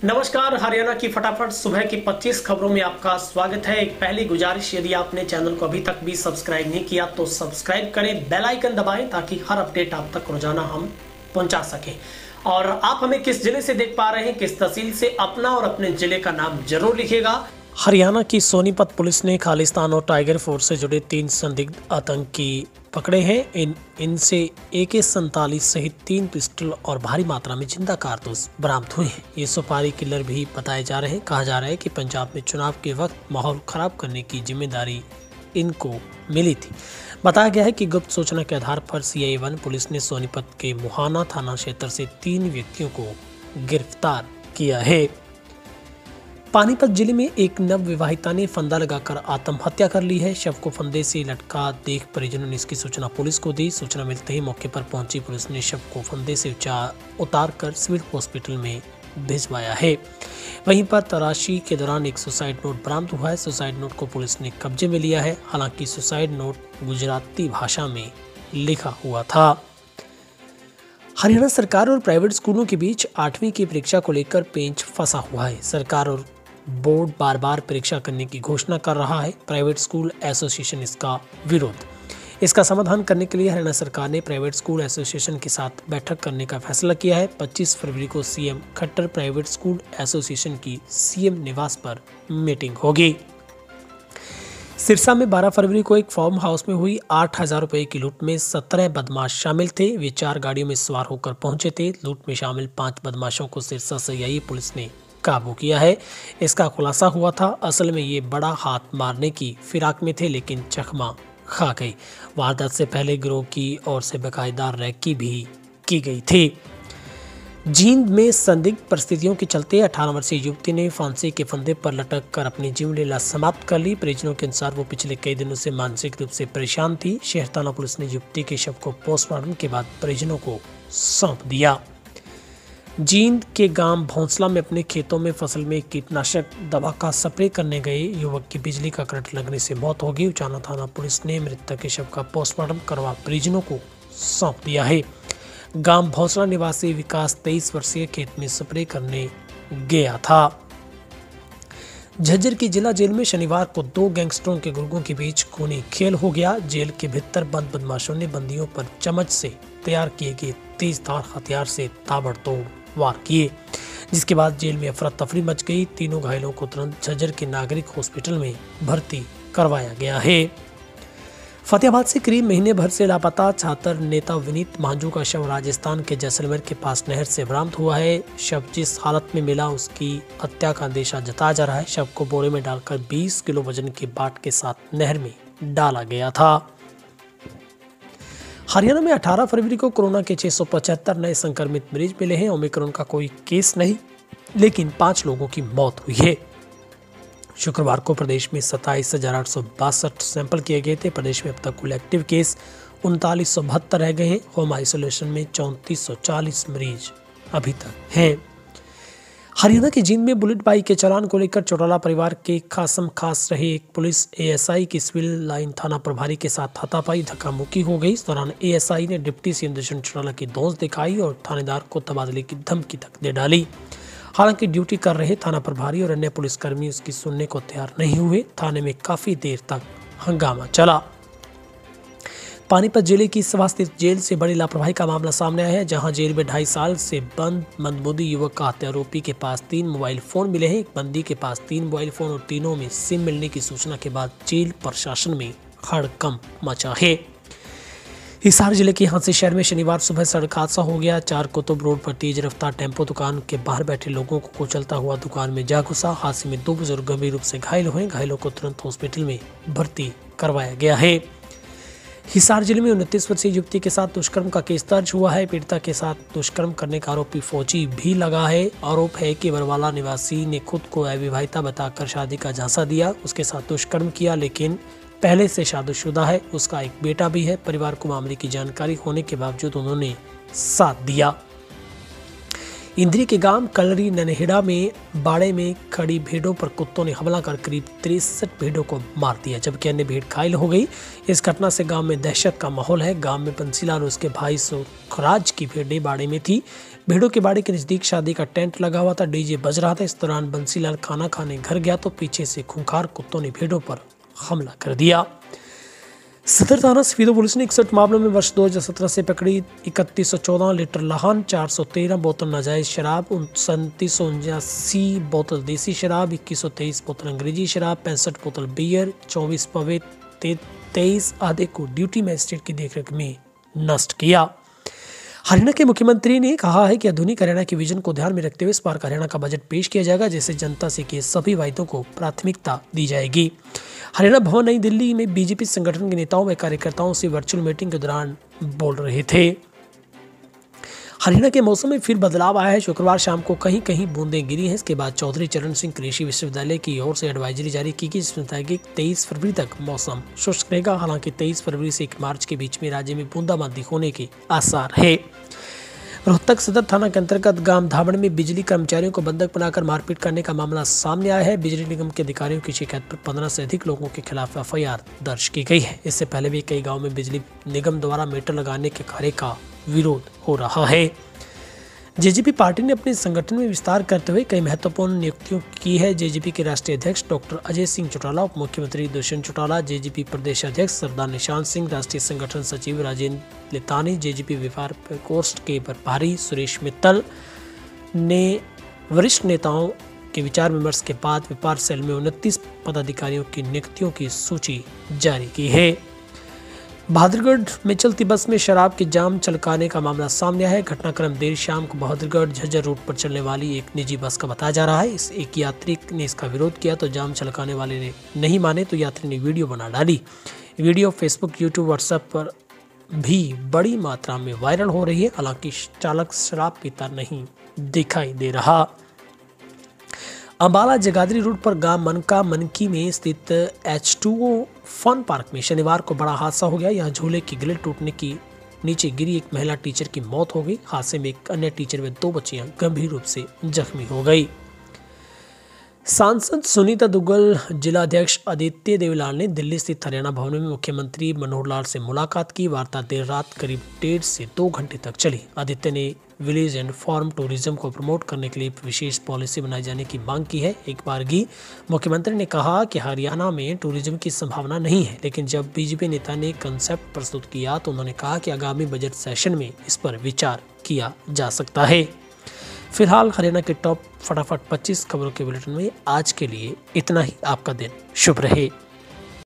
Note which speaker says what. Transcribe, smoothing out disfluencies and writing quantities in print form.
Speaker 1: नमस्कार, हरियाणा की फटाफट सुबह की 25 खबरों में आपका स्वागत है। एक पहली गुजारिश, यदि आपने चैनल को अभी तक भी सब्सक्राइब नहीं किया तो सब्सक्राइब करें, बेल आइकन दबाएं ताकि हर अपडेट आप तक रोजाना हम पहुंचा सकें। और आप हमें किस जिले से देख पा रहे हैं, किस तहसील से, अपना और अपने जिले का नाम जरूर लिखिएगा। हरियाणा की सोनीपत पुलिस ने खालिस्तान और टाइगर फोर्स से जुड़े 3 संदिग्ध आतंकी पकड़े हैं। इनसे AK-47 सहित 3 पिस्टल और भारी मात्रा में जिंदा कारतूस बरामद हुए हैं। ये सुपारी किलर भी बताए जा रहे हैं। कहा जा रहा है कि पंजाब में चुनाव के वक्त माहौल खराब करने की जिम्मेदारी इनको मिली थी। बताया गया है कि गुप्त सूचना के आधार पर CI1 पुलिस ने सोनीपत के मुहाना थाना क्षेत्र से 3 व्यक्तियों को गिरफ्तार किया है। पानीपत जिले में एक नवविवाहिता ने फंदा लगाकर आत्महत्या कर ली है। शव को फंदे से लटका देख परिजनों ने इसकी सूचना पुलिस को दी। सूचना मिलते ही मौके पर पहुंची पुलिस ने शव को फंदे से उतारकर सिविल हॉस्पिटल में भिजवाया है। वहीं पर तलाशी के दौरान एक सुसाइड नोट बरामद हुआ है। सुसाइड नोट को पुलिस ने कब्जे में लिया है। हालांकि सुसाइड नोट गुजराती भाषा में लिखा हुआ था। हरियाणा सरकार और प्राइवेट स्कूलों के बीच 8वीं की परीक्षा को लेकर पेंच फंसा हुआ है। सरकार और बोर्ड बार बार परीक्षा करने की घोषणा कर रहा है। प्राइवेट स्कूल एसोसिएशन इसका विरोध। इसका समाधान करने के लिए हरियाणा सरकार ने प्राइवेट स्कूल एसोसिएशन के साथ बैठक करने का फैसला किया है। 25 फरवरी को CM Khattar private school association की CM निवास पर मीटिंग होगी। सिरसा में 12 फरवरी को एक फार्म हाउस में हुई 8,000 रुपए की लूट में 17 बदमाश शामिल थे। वे 4 गाड़ियों में सवार होकर पहुंचे थे। लूट में शामिल 5 बदमाशों को सिरसा से आई पुलिस ने काबू किया है। इसका खुलासा हुआ था, असल में ये बड़ा हाथ मारने की फिराक में थे, लेकिन चकमा खा गई। वारदात से पहले गिरोह की ओर से बाकायदा रैकी भी की गई थी। जींद में संदिग्ध परिस्थितियों के चलते 18 वर्षीय युवती ने फांसी के फंदे पर लटक कर अपनी जीवन लीला समाप्त कर ली। परिजनों के अनुसार वो पिछले कई दिनों से मानसिक रूप से परेशान थी। शहर थाना पुलिस ने युवती के शव को पोस्टमार्टम के बाद परिजनों को सौंप दिया। जींद के गांव भौंसला में अपने खेतों में फसल में कीटनाशक दवा का स्प्रे करने गए युवक की बिजली का करंट लगने से मौत हो गई। उचाना थाना पुलिस ने मृतक के शव का पोस्टमार्टम करवा परिजनों को सौंप दिया है। गांव भौंसला निवासी विकास 23 वर्षीय खेत में स्प्रे करने गया था। झज्जर की जिला जेल में शनिवार को 2 गैंगस्टरों के गुर्गों के बीच खूनी खेल हो गया। जेल के भीतर बंद बदमाशों ने बंदियों पर चम्मच से तैयार किए गए तेजधार हथियार से ताबड़तोड़ वार किए, जिसके बाद जेल में अफरा तफरी मच गई। तीनों घायलों को तुरंत झज्जर के नागरिक हॉस्पिटल में भर्ती करवाया गया है। फतेहाबाद से करीब महीने भर से लापता छात्र नेता विनीत मांझू का शव राजस्थान के जैसलमेर के पास नहर से बरामद हुआ है। शव जिस हालत में मिला उसकी हत्या का अंदेशा जताया जा रहा है। शव को बोरे में डालकर 20 किलो वजन के बाट के साथ नहर में डाला गया था। हरियाणा में 18 फरवरी को कोरोना के 675 नए संक्रमित मरीज मिले हैं। ओमिक्रॉन का कोई केस नहीं, लेकिन 5 लोगों की मौत हुई है। शुक्रवार को प्रदेश में 27,862 सैंपल किए गए थे। प्रदेश में अब तक कुल एक्टिव केस 3972 रह गए हैं। होम आइसोलेशन में 3440 मरीज अभी तक हैं। हरियाणा के जींद में बुलेट बाइक के चालान को लेकर चौटाला परिवार के खासम खास रहे एक पुलिस ASI की सिविल लाइन थाना प्रभारी के साथ हाथापाई धक्का मुक्की हो गई। इस दौरान ASI ने डिप्टी CM दर्शन चौटाला की धौंस दिखाई और थानेदार को तबादले की धमकी तक दे डाली। हालांकि ड्यूटी कर रहे थाना प्रभारी और अन्य पुलिसकर्मी उसकी सुनने को तैयार नहीं हुए। थाने में काफी देर तक हंगामा चला। पानीपत जिले की सभा स्थित जेल से बड़ी लापरवाही का मामला सामने आया है, जहां जेल में 2.5 साल से बंद मंदबुद्धि युवक का हत्या आरोपी के पास 3 मोबाइल फोन मिले हैं। एक बंदी के पास 3 मोबाइल फोन और तीनों में सिम मिलने की सूचना के बाद जेल प्रशासन में हड़कंप मचा है। हिसार जिले के हांसी शहर में शनिवार सुबह सड़क हादसा हो गया। 4 कुतुब रोड पर तेज रफ्तार टेम्पो दुकान के बाहर बैठे लोगों को कुचलता हुआ दुकान में जा घुसा। हादसे में 2 बुजुर्ग गंभीर रूप से घायल हुए। घायलों को तुरंत हॉस्पिटल में भर्ती करवाया गया है। हिसार जिले में 29 वर्षीय युवती के साथ दुष्कर्म का केस दर्ज हुआ है। पीड़िता के साथ दुष्कर्म करने का आरोपी फौजी भी लगा है। आरोप है कि बरवाला निवासी ने खुद को अविवाहिता बताकर शादी का झांसा दिया, उसके साथ दुष्कर्म किया, लेकिन पहले से शादीशुदा है। उसका एक बेटा भी है। परिवार को मामले की जानकारी होने के बावजूद उन्होंने साथ दिया। इंद्री के गांव कलरी ननहेड़ा में बाड़े में खड़ी भेड़ों पर कुत्तों ने हमला कर करीब 63 भेड़ों को मार दिया, जबकि अन्य भेड़ घायल हो गई। इस घटना से गांव में दहशत का माहौल है। गांव में बंसीलाल और उसके भाई सुखराज की भेड़ें बाड़े में थी। भेड़ों के बाड़े के नजदीक शादी का टेंट लगा हुआ था, डीजे बज रहा था। इस दौरान बंसीलाल खाना खाने घर गया तो पीछे से खूंखार कुत्तों ने भेड़ों पर हमला कर दिया। सदर थाना स्फीदो पुलिस ने 61 मामलों में वर्ष 2017 से पकड़ी 3114 लीटर लाहन, 413 बोतल नाजायज शराब, 3779 बोतल देसी शराब, 2123 बोतल अंग्रेजी शराब, 65 बोतल बियर, 24 पवे, 23 आधे को ड्यूटी मजिस्ट्रेट की देखरेख में नष्ट किया। हरियाणा के मुख्यमंत्री ने कहा है कि आधुनिक हरियाणा के विजन को ध्यान में रखते हुए इस बार का हरियाणा का बजट पेश किया जाएगा, जिससे जनता से किए सभी वायदों को प्राथमिकता दी जाएगी। हरियाणा भवन नई दिल्ली में बीजेपी संगठन के नेताओं व कार्यकर्ताओं से वर्चुअल मीटिंग के दौरान बोल रहे थे। हरियाणा के मौसम में फिर बदलाव आया है। शुक्रवार शाम को कहीं कहीं बूंदें गिरी हैं। इसके बाद चौधरी चरण सिंह कृषि विश्वविद्यालय की ओर से एडवाइजरी जारी की गई, जिसमें बताया कि 23 फरवरी तक मौसम शुष्क रहेगा। हालांकि 23 फरवरी से 1 मार्च के बीच में राज्य में बूंदाबांदी होने के आसार है। रोहतक सदर थाना के अंतर्गत गांव धामड़ में बिजली कर्मचारियों को बंधक बनाकर मारपीट करने का मामला सामने आया है। बिजली निगम के अधिकारियों की शिकायत पर 15 से अधिक लोगों के खिलाफ एफआईआर दर्ज की गई है। इससे पहले भी कई गाँव में बिजली निगम द्वारा मीटर लगाने के कार्य का विरोध हो रहा है। जेजेपी पार्टी ने अपने संगठन में विस्तार करते हुए कई महत्वपूर्ण नियुक्तियों की है। जेजेपी के राष्ट्रीय अध्यक्ष डॉक्टर अजय सिंह चौटाला, उप मुख्यमंत्री दुष्यंत चौटाला, जेजेपी प्रदेश अध्यक्ष सरदार निशांत सिंह, राष्ट्रीय संगठन सचिव राजेंद्र लेतानी, जेजेपी व्यापार प्रकोष्ठ के प्रभारी सुरेश मित्तल ने वरिष्ठ नेताओं के विचार विमर्श के बाद व्यापार सेल में 29 पदाधिकारियों की नियुक्तियों की सूची जारी की है। बहादुरगढ़ में चलती बस में शराब के जाम छलकाने का मामला सामने आया है। घटनाक्रम देर शाम को बहादुरगढ़ झज्जर रूट पर चलने वाली एक निजी बस का बताया जा रहा है। एक यात्री ने इसका विरोध किया तो जाम छलकाने वाले ने नहीं माने तो यात्री ने वीडियो बना डाली। वीडियो फेसबुक, यूट्यूब, व्हाट्सएप पर भी बड़ी मात्रा में वायरल हो रही है। हालांकि चालक शराब पीता नहीं दिखाई दे रहा। अंबाला जगाधरी रोड पर गांव मनका मनकी में स्थित H2O फन पार्क में शनिवार को बड़ा हादसा हो गया। यहां झूले की ग्रिल टूटने की नीचे गिरी एक महिला टीचर की मौत हो गई। हादसे में एक अन्य टीचर व 2 बच्चियां गंभीर रूप से जख्मी हो गई। सांसद सुनीता दुग्गल, जिलाध्यक्ष आदित्य देवलाल ने दिल्ली स्थित हरियाणा भवन में मुख्यमंत्री मनोहर लाल से मुलाकात की। वार्ता देर रात करीब 1.5 से 2 घंटे तक चली। आदित्य ने विलेज एंड फार्म टूरिज्म को प्रमोट करने के लिए विशेष पॉलिसी बनाए जाने की मांग की है। एक बारगी मुख्यमंत्री ने कहा कि हरियाणा में टूरिज्म की संभावना नहीं है, लेकिन जब बीजेपी नेता ने कंसेप्ट प्रस्तुत किया तो उन्होंने कहा कि आगामी बजट सेशन में इस पर विचार किया जा सकता है। फिलहाल हरियाणा के टॉप फटाफट 25 खबरों के बुलेटिन में आज के लिए इतना ही। आपका दिन शुभ रहे।